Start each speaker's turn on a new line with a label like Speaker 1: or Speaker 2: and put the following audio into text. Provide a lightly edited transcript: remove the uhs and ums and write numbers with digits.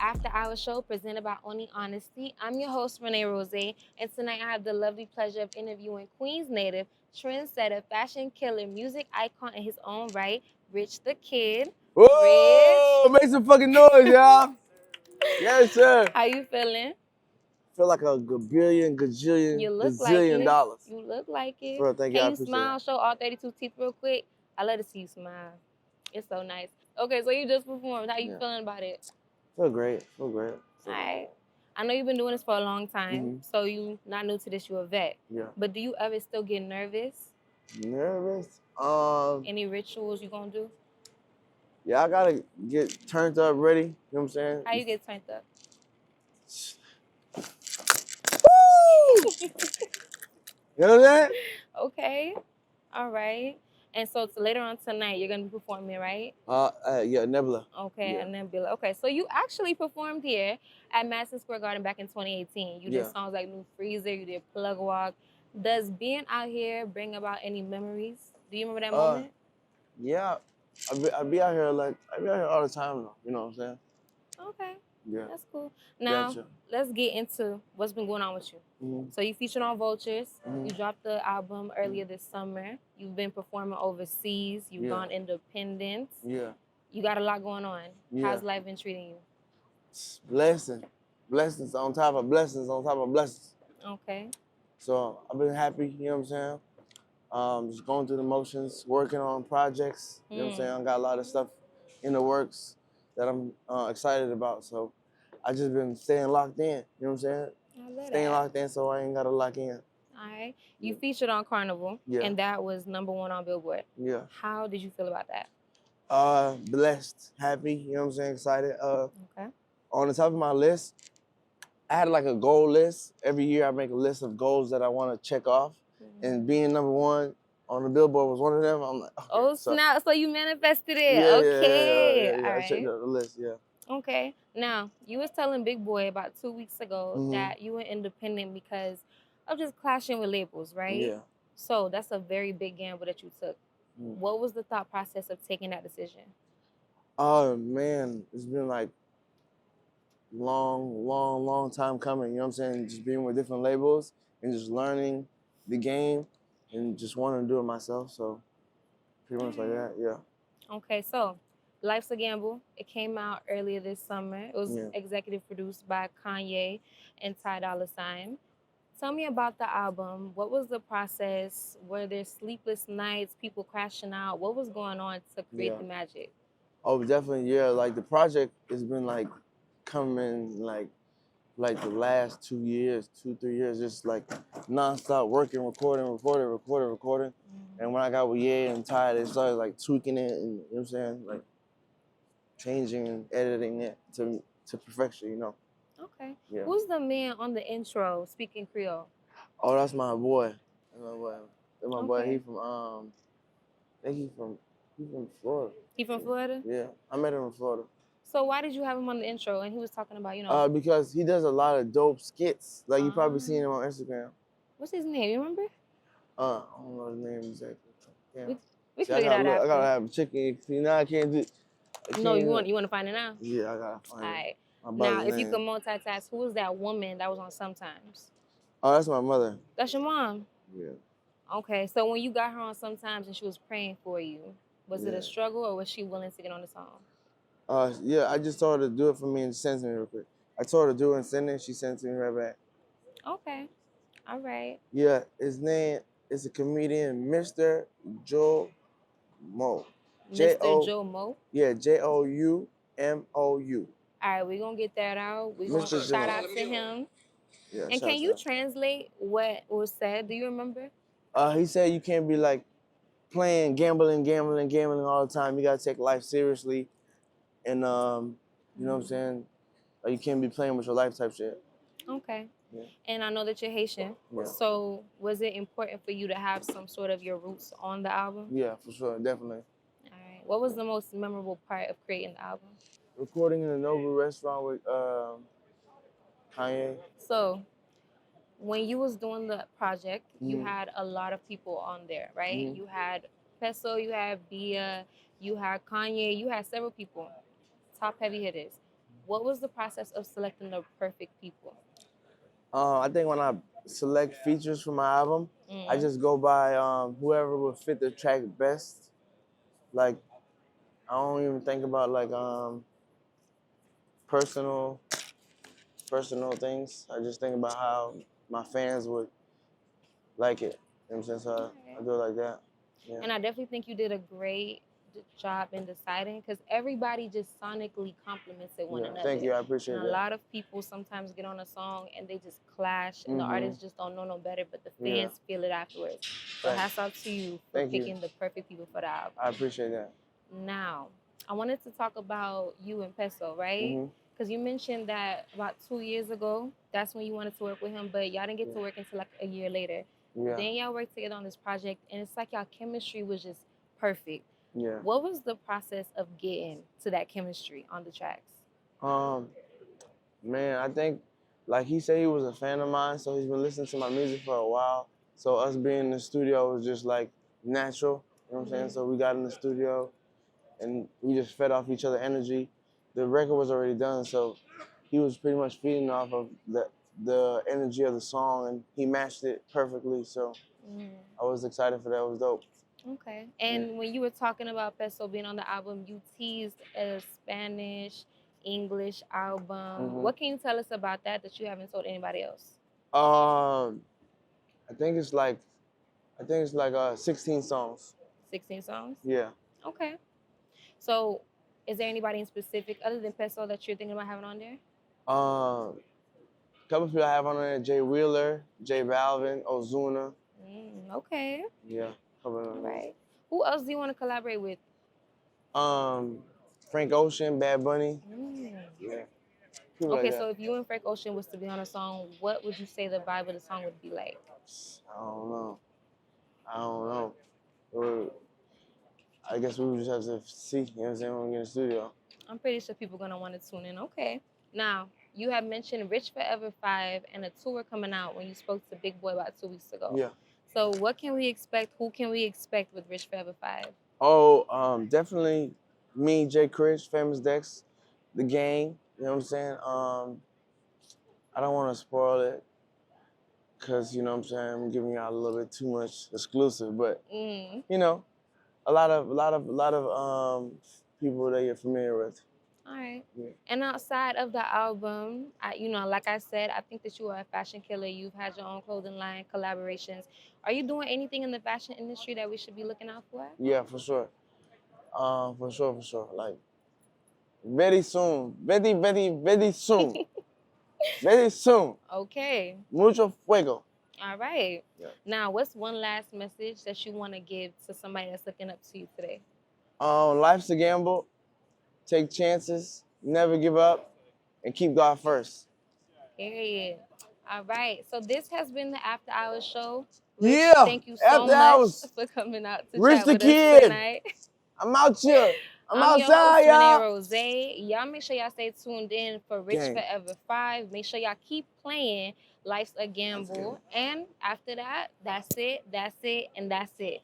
Speaker 1: After Hour Show presented by Only Honesty. I'm your host, Renee Rose, and tonight I have the lovely pleasure of interviewing Queens native, trendsetter, fashion killer, music icon in his own right, Rich the Kid.
Speaker 2: Whoa! Make some fucking noise, y'all. Yes, sir.
Speaker 1: How you feeling?
Speaker 2: Feel like a gajillion,
Speaker 1: You look like
Speaker 2: gazillion
Speaker 1: it.
Speaker 2: dollars.
Speaker 1: You look like it.
Speaker 2: Bro, thank you. I
Speaker 1: Can you
Speaker 2: appreciate
Speaker 1: smile? Show all 32 teeth real quick. I love to see you smile. It's so nice. Okay, so you just performed. How you feeling about it?
Speaker 2: Feel great. Feel great.
Speaker 1: All right. I know you've been doing this for a long time, so you not new to this. You a vet.
Speaker 2: Yeah.
Speaker 1: But do you ever still get nervous?
Speaker 2: Nervous?
Speaker 1: Any rituals you gonna do?
Speaker 2: Yeah, I gotta get turned up, ready. You know what I'm saying?
Speaker 1: How you get turned up?
Speaker 2: Woo! You know what I'm saying?
Speaker 1: Okay. All right. And so later on tonight, you're gonna be performing, right?
Speaker 2: Yeah, Nebula.
Speaker 1: Okay,
Speaker 2: Yeah.
Speaker 1: and then be like, okay, so you actually performed here at Madison Square Garden back in 2018. You did
Speaker 2: Yeah.
Speaker 1: songs like New Freezer, you did Plug Walk. Does being out here bring about any memories? Do you remember that moment?
Speaker 2: Yeah. I be out here all the time though. You know what I'm saying?
Speaker 1: Okay.
Speaker 2: Yeah.
Speaker 1: That's cool. Now,
Speaker 2: Gotcha.
Speaker 1: let's get into what's been going on with you.
Speaker 2: Mhm.
Speaker 1: So you featured on Vultures.
Speaker 2: Mhm.
Speaker 1: You dropped the album earlier this summer. You've been performing overseas. You've
Speaker 2: Yeah.
Speaker 1: gone independent.
Speaker 2: Yeah.
Speaker 1: You got a lot going on.
Speaker 2: Yeah.
Speaker 1: How's life been treating you?
Speaker 2: Blessings on top of blessings on top of blessings.
Speaker 1: Okay.
Speaker 2: So I've been happy, you know what I'm saying? Just going through the motions, working on projects, you know what I'm saying? I got a lot of stuff in the works that I'm excited about. So I just been staying locked in, you know what I'm saying?
Speaker 1: I love
Speaker 2: Staying
Speaker 1: that.
Speaker 2: locked in so I ain't gotta lock in.
Speaker 1: All right. You featured on Carnival, and that was #1 on Billboard.
Speaker 2: Yeah.
Speaker 1: How did you feel about that?
Speaker 2: Blessed, happy, you know what I'm saying? Excited.
Speaker 1: Okay.
Speaker 2: On the top of my list, I had like a goal list. Every year I make a list of goals that I want to check off. And being #1 on the Billboard was one of them. I'm like, okay,
Speaker 1: oh, snap. So you manifested it.
Speaker 2: Yeah,
Speaker 1: okay.
Speaker 2: yeah.
Speaker 1: All
Speaker 2: I checked
Speaker 1: right.
Speaker 2: out the list, yeah.
Speaker 1: Okay. Now, you was telling Big Boy about 2 weeks ago that you were independent because of just clashing with labels, right?
Speaker 2: Yeah.
Speaker 1: So that's a very big gamble that you took. What was the thought process of taking that decision?
Speaker 2: Oh man, it's been like long time coming, you know what I'm saying? Just being with different labels and just learning the game and just wanting to do it myself. So pretty much like that, yeah.
Speaker 1: Okay, so Life's a Gamble. It came out earlier this summer. It was executive produced by Kanye and Ty Dolla $ign. Tell me about the album. What was the process? Were there sleepless nights, people crashing out? What was going on to create the magic?
Speaker 2: Oh, definitely, yeah. Like the project has been like coming like the last 2 years, 3 years, just like nonstop working, recording. And when I got with Ye and Ty, they started like tweaking it and you know what I'm saying, like changing and editing it to perfection, you know.
Speaker 1: Okay.
Speaker 2: Yeah.
Speaker 1: Who's the man on the intro speaking Creole?
Speaker 2: Oh, that's my boy. That's my boy. That's my boy.
Speaker 1: Okay.
Speaker 2: He from I think he from Florida.
Speaker 1: He from Florida?
Speaker 2: Yeah. I met him in Florida.
Speaker 1: So why did you have him on the intro? And he was talking about, you know.
Speaker 2: Because he does a lot of dope skits. Like you probably seen him on Instagram.
Speaker 1: What's his name? You remember?
Speaker 2: I don't know his name exactly. Yeah.
Speaker 1: We
Speaker 2: See,
Speaker 1: can figure that out.
Speaker 2: I gotta have a chicken. See, now I can't do.
Speaker 1: No, you want to find it now?
Speaker 2: Yeah, I gotta find it.
Speaker 1: All right.
Speaker 2: My
Speaker 1: Now,
Speaker 2: brother's
Speaker 1: if you
Speaker 2: name.
Speaker 1: could multitask, who was that woman that was on Sometimes?
Speaker 2: Oh, that's my mother.
Speaker 1: That's your mom?
Speaker 2: Yeah.
Speaker 1: Okay, so when you got her on Sometimes and she was praying for you, was it a struggle or was she willing to get on the song?
Speaker 2: Yeah, I just told her to do it for me and send it to me real quick. I told her to do it and send it. She sent it to me right back.
Speaker 1: Okay. All right.
Speaker 2: Yeah, his name is a comedian, Mr. Joe Mo.
Speaker 1: Mr. Joe Mo?
Speaker 2: Yeah, Joumou.
Speaker 1: All right, we're going to get that out. We're going to shout out to him.
Speaker 2: Yeah,
Speaker 1: and can you translate what was said? Do you remember?
Speaker 2: He said you can't be like playing, gambling all the time. You gotta take life seriously. And you know what I'm saying? Like you can't be playing with your life type shit.
Speaker 1: Okay.
Speaker 2: Yeah.
Speaker 1: And I know that you're Haitian.
Speaker 2: Yeah.
Speaker 1: So was it important for you to have some sort of your roots on the album?
Speaker 2: Yeah, for sure, definitely.
Speaker 1: All right. What was the most memorable part of creating the album?
Speaker 2: Recording in a Nobu restaurant with Kanye.
Speaker 1: So when you was doing the project, you had a lot of people on there, right? You had Peso, you had Bia, you had Kanye, you had several people, top heavy hitters. What was the process of selecting the perfect people?
Speaker 2: I think when I select features for my album, I just go by whoever would fit the track best. Like I don't even think about like personal personal things. I just think about how my fans would like it. You know what I'm saying? So I do it like that. Yeah.
Speaker 1: And I definitely think you did a great job in deciding because everybody just sonically complimented one another.
Speaker 2: Thank you, I appreciate
Speaker 1: and
Speaker 2: that.
Speaker 1: a lot of people sometimes get on a song and they just clash, and the artists just don't know no better, but the fans feel it afterwards. So hats off to you for picking the perfect people for the album.
Speaker 2: I appreciate that.
Speaker 1: Now, I wanted to talk about you and Peso, right? Because you mentioned that about 2 years ago, that's when you wanted to work with him, but y'all didn't get to work until like a year later. Then y'all worked together on this project, and it's like y'all chemistry was just perfect.
Speaker 2: Yeah.
Speaker 1: What was the process of getting to that chemistry on the tracks?
Speaker 2: Man, I think, like he said, he was a fan of mine, so he's been listening to my music for a while. So us being in the studio was just like natural, you know what I'm saying? So we got in the studio, and we just fed off each other energy. The record was already done, so he was pretty much feeding off of the energy of the song, and he matched it perfectly. So I was excited for that. It was dope.
Speaker 1: Okay. And when you were talking about Peso being on the album, you teased a Spanish, English album. What can you tell us about that you haven't told anybody else?
Speaker 2: I think it's like 16 songs.
Speaker 1: 16 songs?
Speaker 2: Yeah.
Speaker 1: Okay. So, is there anybody in specific other than Peso that you're thinking about having on there?
Speaker 2: A couple people I have on there: Jay Wheeler, J Balvin, Ozuna.
Speaker 1: Okay.
Speaker 2: Yeah.
Speaker 1: All right. Who else do you want to collaborate with?
Speaker 2: Frank Ocean, Bad Bunny. Yeah. People
Speaker 1: Okay,
Speaker 2: like
Speaker 1: so if you and Frank Ocean was to be on a song, what would you say the vibe of the song would be like?
Speaker 2: I don't know. I guess we would just have to see, you know what I'm saying, when we get in the studio.
Speaker 1: I'm pretty sure people are going to want to tune in. Okay. Now, you have mentioned Rich Forever 5 and a tour coming out when you spoke to Big Boy about 2 weeks ago.
Speaker 2: Yeah.
Speaker 1: So what can we expect? Who can we expect with Rich Forever 5?
Speaker 2: Oh, definitely me, Jay Critch, Famous Dex, the gang, you know what I'm saying? I don't want to spoil it because, you know what I'm saying, I'm giving y'all a little bit too much exclusive, but, you know, a lot of people that you're familiar with.
Speaker 1: All right. Yeah. And outside of the album, like I said, I think that you are a fashion killer. You've had your own clothing line, collaborations. Are you doing anything in the fashion industry that we should be looking out for?
Speaker 2: Yeah, for sure. For sure. Like, very soon. Very soon. Very soon.
Speaker 1: Okay.
Speaker 2: Mucho fuego.
Speaker 1: All right. Yeah. Now, what's one last message that you want to give to somebody that's looking up to you today?
Speaker 2: Life's a gamble. Take chances. Never give up. And keep God first.
Speaker 1: Period. All right. So this has been the After Hours show.
Speaker 2: Rich, yeah.
Speaker 1: Thank you so much for coming out to
Speaker 2: Rich
Speaker 1: chat
Speaker 2: the
Speaker 1: with
Speaker 2: kid.
Speaker 1: us tonight.
Speaker 2: I'm out here. I'm
Speaker 1: your
Speaker 2: outside,
Speaker 1: host,
Speaker 2: y'all.
Speaker 1: Rose. Y'all make sure y'all stay tuned in for Rich Forever 5. Make sure y'all keep playing Life's a Gamble. And after that, that's it, and that's it.